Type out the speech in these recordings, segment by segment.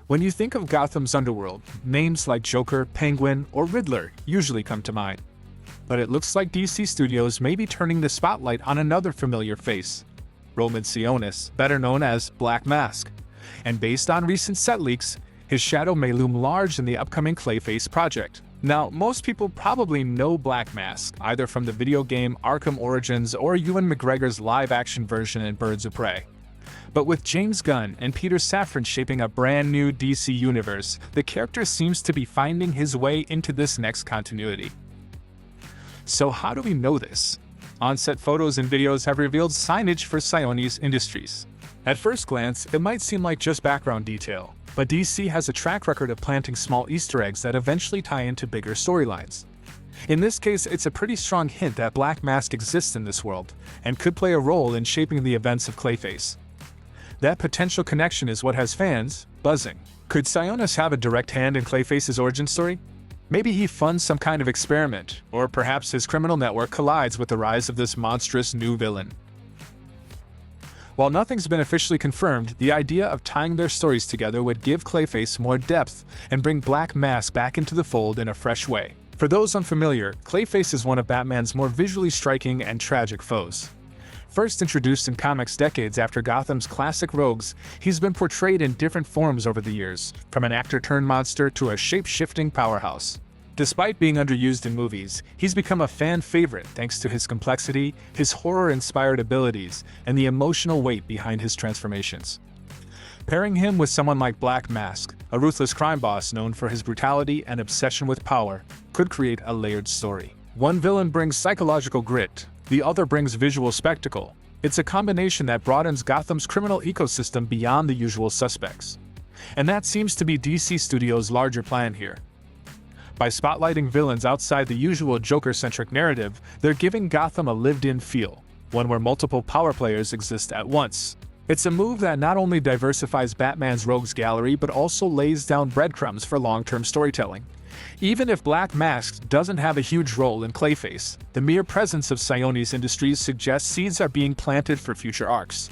When you think of Gotham's underworld, names like Joker, Penguin, or Riddler usually come to mind. But it looks like DC Studios may be turning the spotlight on another familiar face, Roman Sionis, better known as Black Mask. And based on recent set leaks, his shadow may loom large in the upcoming Clayface project. Now, most people probably know Black Mask, either from the video game Arkham Origins or Ewan McGregor's live-action version in Birds of Prey. But with James Gunn and Peter Safran shaping a brand new DC universe, the character seems to be finding his way into this next continuity. So how do we know this? On-set photos and videos have revealed signage for Sionis Industries. At first glance, it might seem like just background detail, but DC has a track record of planting small Easter eggs that eventually tie into bigger storylines. In this case, it's a pretty strong hint that Black Mask exists in this world, and could play a role in shaping the events of Clayface. That potential connection is what has fans buzzing. Could Sionis have a direct hand in Clayface's origin story? Maybe he funds some kind of experiment, or perhaps his criminal network collides with the rise of this monstrous new villain. While nothing's been officially confirmed, the idea of tying their stories together would give Clayface more depth and bring Black Mask back into the fold in a fresh way. For those unfamiliar, Clayface is one of Batman's more visually striking and tragic foes. First introduced in comics decades after Gotham's classic rogues, he's been portrayed in different forms over the years, from an actor-turned-monster to a shape-shifting powerhouse. Despite being underused in movies, he's become a fan favorite thanks to his complexity, his horror-inspired abilities, and the emotional weight behind his transformations. Pairing him with someone like Black Mask, a ruthless crime boss known for his brutality and obsession with power, could create a layered story. One villain brings psychological grit, the other brings visual spectacle. It's a combination that broadens Gotham's criminal ecosystem beyond the usual suspects. And that seems to be DC Studios' larger plan here. By spotlighting villains outside the usual Joker-centric narrative, they're giving Gotham a lived-in feel, one where multiple power players exist at once. It's a move that not only diversifies Batman's rogues gallery but also lays down breadcrumbs for long-term storytelling. Even if Black Mask doesn't have a huge role in Clayface, the mere presence of Sionis Industries suggests seeds are being planted for future arcs.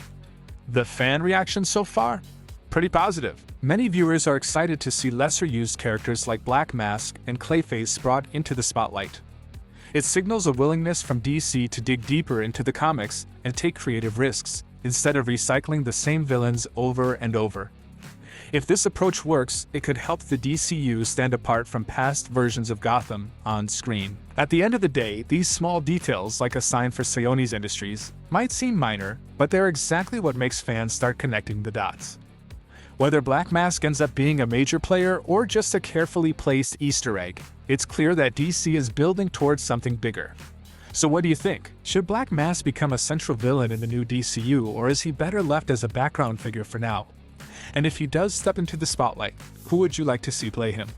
The fan reaction so far? Pretty positive. Many viewers are excited to see lesser-used characters like Black Mask and Clayface brought into the spotlight. It signals a willingness from DC to dig deeper into the comics and take creative risks, instead of recycling the same villains over and over. If this approach works, it could help the DCU stand apart from past versions of Gotham on screen. At the end of the day, these small details, like a sign for Sionis Industries, might seem minor, but they're exactly what makes fans start connecting the dots. Whether Black Mask ends up being a major player or just a carefully placed Easter egg, it's clear that DC is building towards something bigger. So what do you think? Should Black Mask become a central villain in the new DCU, or is he better left as a background figure for now? And if he does step into the spotlight, who would you like to see play him?